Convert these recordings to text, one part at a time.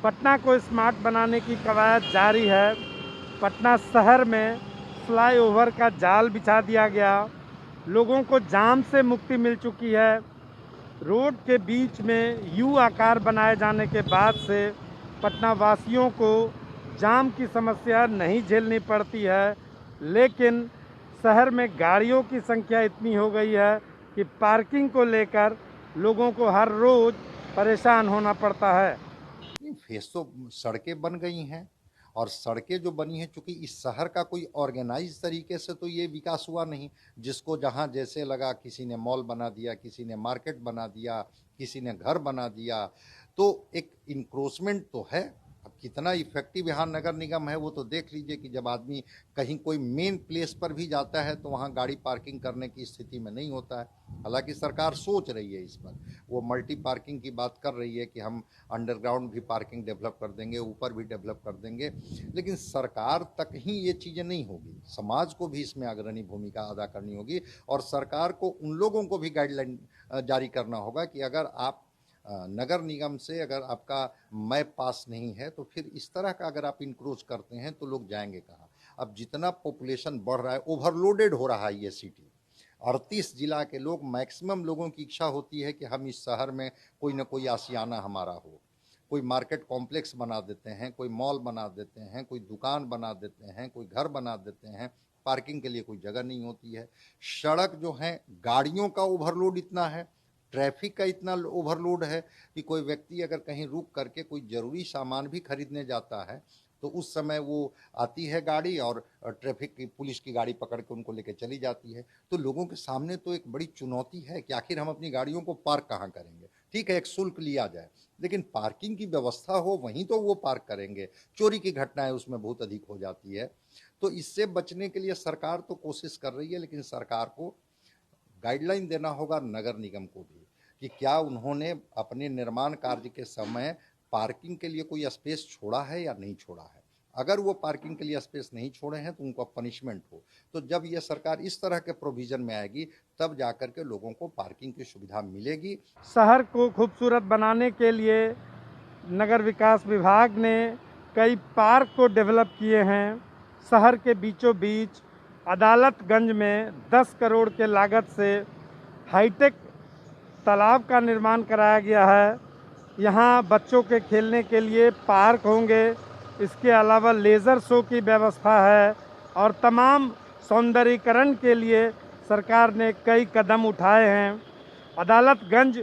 पटना को स्मार्ट बनाने की कवायद जारी है। पटना शहर में फ्लाईओवर का जाल बिछा दिया गया। लोगों को जाम से मुक्ति मिल चुकी है। रोड के बीच में यू आकार बनाए जाने के बाद से पटना वासियों को जाम की समस्या नहीं झेलनी पड़ती है। लेकिन शहर में गाड़ियों की संख्या इतनी हो गई है कि पार्किंग को लेकर लोगों को हर रोज़ परेशान होना पड़ता है। फेस तो सड़कें बन गई हैं, और सड़कें जो बनी हैं, चूंकि इस शहर का कोई ऑर्गेनाइज तरीके से तो ये विकास हुआ नहीं। जिसको जहाँ जैसे लगा, किसी ने मॉल बना दिया, किसी ने मार्केट बना दिया, किसी ने घर बना दिया। तो एक इंक्रोचमेंट तो है। अब कितना इफेक्टिव यहाँ नगर निगम है वो तो देख लीजिए कि जब आदमी कहीं कोई मेन प्लेस पर भी जाता है तो वहाँ गाड़ी पार्किंग करने की स्थिति में नहीं होता है। हालांकि सरकार सोच रही है इस पर, वो मल्टी पार्किंग की बात कर रही है कि हम अंडरग्राउंड भी पार्किंग डेवलप कर देंगे, ऊपर भी डेवलप कर देंगे। लेकिन सरकार तक ही ये चीज़ें नहीं होगी, समाज को भी इसमें अग्रणी भूमिका अदा करनी होगी, और सरकार को उन लोगों को भी गाइडलाइन जारी करना होगा कि अगर आप नगर निगम से अगर आपका मैप पास नहीं है तो फिर इस तरह का अगर आप इंक्रोच करते हैं तो लोग जाएंगे कहाँ। अब जितना पॉपुलेशन बढ़ रहा है, ओवरलोडेड हो रहा है ये सिटी। 38 जिला के लोग, मैक्सिमम लोगों की इच्छा होती है कि हम इस शहर में कोई ना कोई आशियाना हमारा हो, कोई मार्केट कॉम्प्लेक्स बना देते हैं, कोई मॉल बना देते हैं, कोई दुकान बना देते हैं, कोई घर बना देते हैं। पार्किंग के लिए कोई जगह नहीं होती है। सड़क जो है, गाड़ियों का ओवरलोड इतना है, ट्रैफिक का इतना ओवरलोड है कि कोई व्यक्ति अगर कहीं रुक करके कोई ज़रूरी सामान भी खरीदने जाता है तो उस समय वो आती है गाड़ी और ट्रैफिक की पुलिस की गाड़ी पकड़ के उनको लेके चली जाती है। तो लोगों के सामने तो एक बड़ी चुनौती है कि आखिर हम अपनी गाड़ियों को पार्क कहाँ करेंगे। ठीक है, एक शुल्क लिया जाए, लेकिन पार्किंग की व्यवस्था हो वहीं तो वो पार्क करेंगे। चोरी की घटनाएं उसमें बहुत अधिक हो जाती है। तो इससे बचने के लिए सरकार तो कोशिश कर रही है, लेकिन सरकार को गाइडलाइन देना होगा नगर निगम को भी कि क्या उन्होंने अपने निर्माण कार्य के समय पार्किंग के लिए कोई स्पेस छोड़ा है या नहीं छोड़ा है। अगर वो पार्किंग के लिए स्पेस नहीं छोड़े हैं तो उनको पनिशमेंट हो। तो जब ये सरकार इस तरह के प्रोविज़न में आएगी तब जाकर के लोगों को पार्किंग की सुविधा मिलेगी। शहर को खूबसूरत बनाने के लिए नगर विकास विभाग ने कई पार्क को डेवलप किए हैं। शहर के बीचों बीच अदालतगंज में 10 करोड़ के लागत से हाईटेक तालाब का निर्माण कराया गया है। यहाँ बच्चों के खेलने के लिए पार्क होंगे। इसके अलावा लेज़र शो की व्यवस्था है और तमाम सौंदर्यीकरण के लिए सरकार ने कई कदम उठाए हैं। अदालतगंज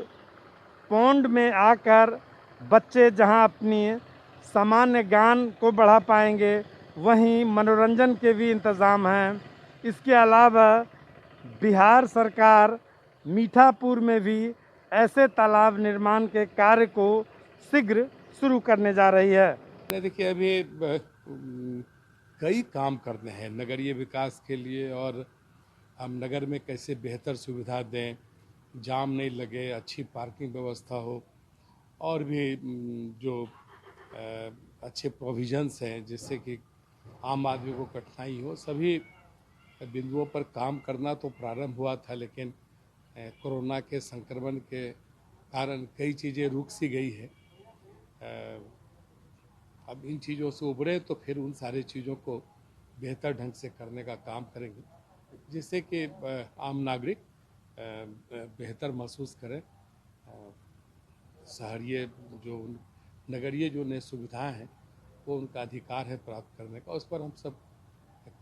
पौंड में आकर बच्चे जहां अपनी सामान्य ज्ञान को बढ़ा पाएंगे, वहीं मनोरंजन के भी इंतज़ाम हैं। इसके अलावा बिहार सरकार मीठापुर में भी ऐसे तालाब निर्माण के कार्य को शीघ्र शुरू करने जा रही है। देखिए, अभी कई काम करने हैं नगरीय विकास के लिए, और हम नगर में कैसे बेहतर सुविधा दें, जाम नहीं लगे, अच्छी पार्किंग व्यवस्था हो, और भी जो अच्छे प्रोविजंस हैं जिससे कि आम आदमी को कठिनाई हो, सभी बिंदुओं पर काम करना तो प्रारंभ हुआ था। लेकिन कोरोना के संक्रमण के कारण कई चीज़ें रुक सी गई है। अब इन चीज़ों से उभरे तो फिर उन सारी चीज़ों को बेहतर ढंग से करने का काम करेंगे, जिससे कि आम नागरिक बेहतर महसूस करें। शहरीय जो नगरीय जो नई सुविधाएं हैं वो उनका अधिकार है प्राप्त करने का, उस पर हम सब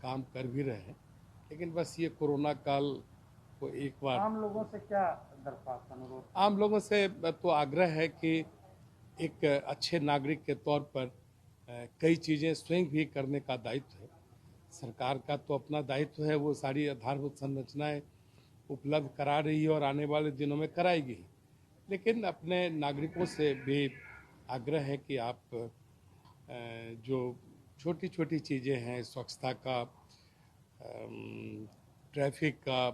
काम कर भी रहे हैं। लेकिन बस ये कोरोना काल को एक बार आम लोगों से क्या दरख्वास्त, अनुरोध? आम लोगों से तो आग्रह है कि एक अच्छे नागरिक के तौर पर कई चीज़ें स्वयं भी करने का दायित्व है। सरकार का तो अपना दायित्व है, वो सारी आधारभूत संरचनाएं उपलब्ध करा रही है और आने वाले दिनों में कराएगी। लेकिन अपने नागरिकों से भी आग्रह है कि आप जो छोटी छोटी चीज़ें हैं, स्वच्छता का, ट्रैफिक का,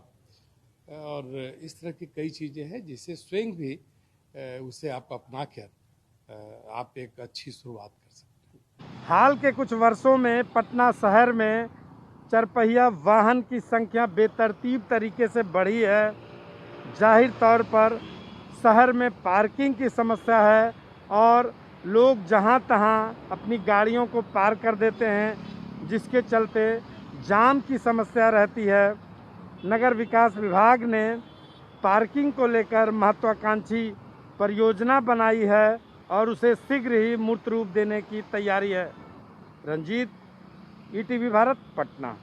और इस तरह की कई चीज़ें हैं जिसे स्वयं भी उसे आप अपना कर आप एक अच्छी शुरुआत कर सकते हैं। हाल के कुछ वर्षों में पटना शहर में चरपहिया वाहन की संख्या बेतरतीब तरीके से बढ़ी है। जाहिर तौर पर शहर में पार्किंग की समस्या है और लोग जहां तहां अपनी गाड़ियों को पार्क कर देते हैं, जिसके चलते जाम की समस्या रहती है। नगर विकास विभाग ने पार्किंग को लेकर महत्वाकांक्षी परियोजना बनाई है और उसे शीघ्र ही मूर्त रूप देने की तैयारी है। रंजीत, ईटीवी भारत, पटना।